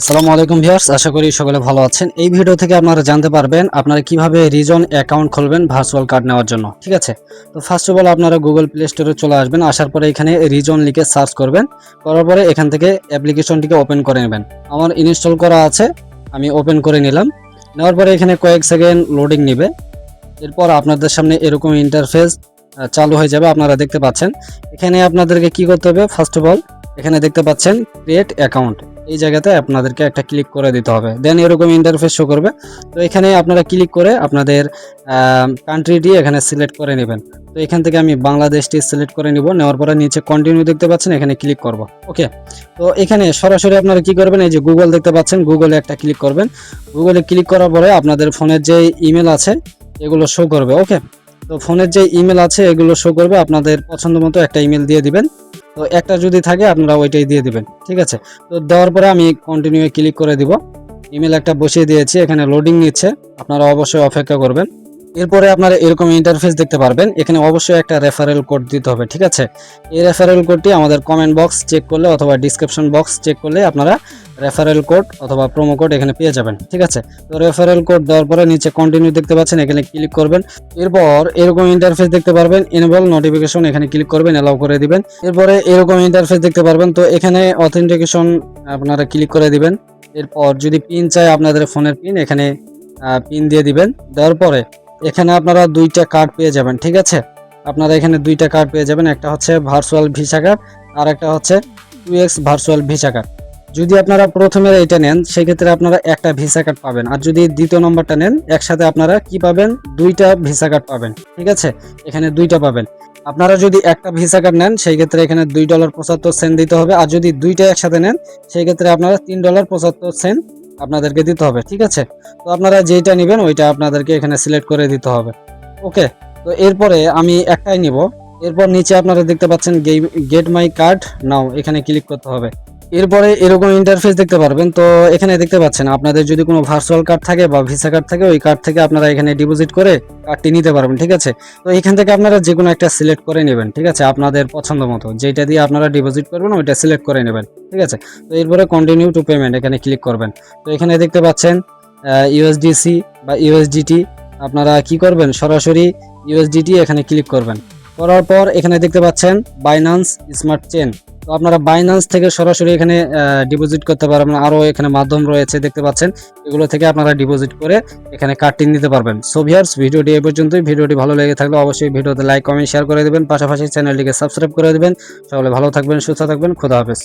আসসালামু আলাইকুম ভিউয়ার্স, আশা করি সকলে ভালো আছেন। এই ভিডিও থেকে আপনারা জানতে পারবেন আপনারা কিভাবে রিজন অ্যাকাউন্ট খুলবেন ভার্চুয়াল কার্ড নেওয়ার জন্য। ঠিক আছে, তো ফার্স্ট অফ অল আপনারা গুগল প্লে স্টোরে চলে আসবেন। আসার পরে এখানে রিজন লিখে সার্চ করবেন। করার পরে এখান থেকে অ্যাপ্লিকেশনটিকে ওপেন করে নেবেন। আমার ইনস্টল করা আছে, আমি ওপেন করে নিলাম। নেওয়ার পরে এখানে কয়েক সেকেন্ড লোডিং নেবে। এরপর আপনাদের সামনে এরকম ইন্টারফেস চালু হয়ে যাবে। আপনারা দেখতে পাচ্ছেন এখানে আপনাদেরকে কি করতে হবে। ফার্স্ট অফ অল এখানে দেখতে পাচ্ছেন ক্রিয়েট অ্যাকাউন্ট, এই জায়গাতে আপনাদেরকে একটা ক্লিক করে দিতে হবে। দেন এরকম ইন্টারফেস শো করবে। তো এখানে আপনারা ক্লিক করে আপনাদের কান্ট্রিটি এখানে সিলেক্ট করে নেবেন। তো এখান থেকে আমি বাংলাদেশটি সিলেক্ট করে নিব। নেওয়ার পরে নিচে কন্টিনিউ দেখতে পাচ্ছেন, এখানে ক্লিক করব। ওকে, তো এখানে সরাসরি আপনারা কি করবেন, এই যে গুগল দেখতে পাচ্ছেন, গুগলে একটা ক্লিক করবেন। গুগলে ক্লিক করার পরে আপনাদের ফোনের যে ইমেল আছে এগুলো শো করবে। ওকে, তো ফোনের যে ইমেল আছে এগুলো শো করবে। আপনাদের পছন্দ মতো একটা ইমেল দিয়ে দিবেন। তো একটা যদি থাকে আপনারা ওইটাই দিয়ে দিবেন। ঠিক আছে, তো দেওয়ার পরে আমি কন্টিনিউ ক্লিক করে দিব। ইমেল একটা বসিয়ে দিয়েছি, এখানে লোডিং নিচ্ছে, আপনারা অবশ্যই অপেক্ষা করবেন। এরপরে আপনারা এরকম ইন্টারফেস দেখতে পারবেন। এখানে অবশ্যই একটা রেফারেল কোড দিতে হবে। ঠিক আছে, এই রেফারেল কোডটি আমাদের কমেন্ট বক্স চেক করলে অথবা ডিসক্রিপশন বক্স চেক করলে আপনারা রেফারেল কোড অথবা প্রোমো কোড এখানে পেয়ে যাবেন। ঠিক আছে, তো রেফারেল কোড দেওয়ার পরে নিচে কন্টিনিউ দেখতে পাচ্ছেন, এখানে ক্লিক করবেন। এরপর এরকম ইন্টারফেস দেখতে পারবেন, এনেবল নোটিফিকেশন এখানে ক্লিক করবেন, এলাও করে দিবেন। এরপরে এরকম ইন্টারফেস দেখতে পারবেন। তো এখানে অথেন্টিকেশন আপনারা ক্লিক করে দিবেন। এরপর যদি পিন চাই আপনাদের ফোনের পিন, এখানে পিন দিয়ে দিবেন। দেওয়ার পরে এখানে আপনারা দুইটা কার্ড পেয়ে যাবেন। ঠিক আছে, আপনারা এখানে দুইটা কার্ড পেয়ে যাবেন, একটা হচ্ছে ভার্চুয়াল ভিসা কার্ড আর একটা হচ্ছে 2x ভার্চুয়াল ভিসা কার্ড। যদি আপনারা প্রথমে এটা নেন সেক্ষেত্রে আপনারা একটা ভিসা কার্ড পাবেন, আর যদি দ্বিতীয় নম্বরটা নেন একসাথে আপনারা কি পাবেন, দুইটা ভিসা কার্ড পাবেন। ঠিক আছে, এখানে দুইটা পাবেন। আপনারা যদি একটা ভিসা কার্ড নেন সেই ক্ষেত্রে এখানে $2.75 দিতে হবে, আর যদি দুইটা একসাথে নেন সেই ক্ষেত্রে আপনারা $3.75 আপনাদেরকে দিতে হবে। ঠিক আছে, তো আপনারা যেটা নেবেন ওইটা আপনাদেরকে এখানে সিলেক্ট করে দিতে হবে। ওকে, তো এরপরে আমি একটাই নিব। এরপর নিচে আপনারা দেখতে পাচ্ছেন গেট মাই কার্ড নাও, এখানে ক্লিক করতে হবে। এরপরে এরকম ইন্টারফেস দেখতে পারবেন। তো এখানে দেখতে পাচ্ছেন আপনাদের যদি কোনো ভার্চুয়াল কার্ড থাকে বা ভিসা কার্ড থাকে, ওই কার্ড থেকে আপনারা এখানে ডিপোজিট করে কার্ডটি নিতে পারবেন। ঠিক আছে, তো এখান থেকে আপনারা যে কোনো একটা সিলেক্ট করে নেবেন। ঠিক আছে, আপনাদের পছন্দ মতো যেটা দিয়ে আপনারা ডিপোজিট করবেন ওইটা সিলেক্ট করে নেবেন। ঠিক আছে, তো এরপরে কন্টিনিউ টু পেমেন্ট এখানে ক্লিক করবেন। তো এখানে দেখতে পাচ্ছেন ইউএসডিসি বা ইউএসডিটি, আপনারা কি করবেন, সরাসরি ইউএসডিটি এখানে ক্লিক করবেন। করার পর এখানে দেখতে পাচ্ছেন বাইন্যান্স স্মার্ট চেন, তো আপনারা বাইন্যান্স থেকে সরাসরি এখানে ডিপোজিট করতে পারবেন। আরও এখানে মাধ্যম রয়েছে দেখতে পাচ্ছেন, এগুলো থেকে আপনারা ডিপোজিট করে এখানে কার্ডটি নিতে পারবেন। সো ভিউয়ার্স, ভিডিওটি এই পর্যন্তই। ভিডিওটি ভালো লেগে থাকলে অবশ্যই ভিডিওতে লাইক কমেন্ট শেয়ার করে দেবেন, পাশাপাশি চ্যানেলটিকে সাবস্ক্রাইব করে দেবেন। সকলে ভালো থাকবেন, সুস্থ থাকবেন, খোদা হাফেজ।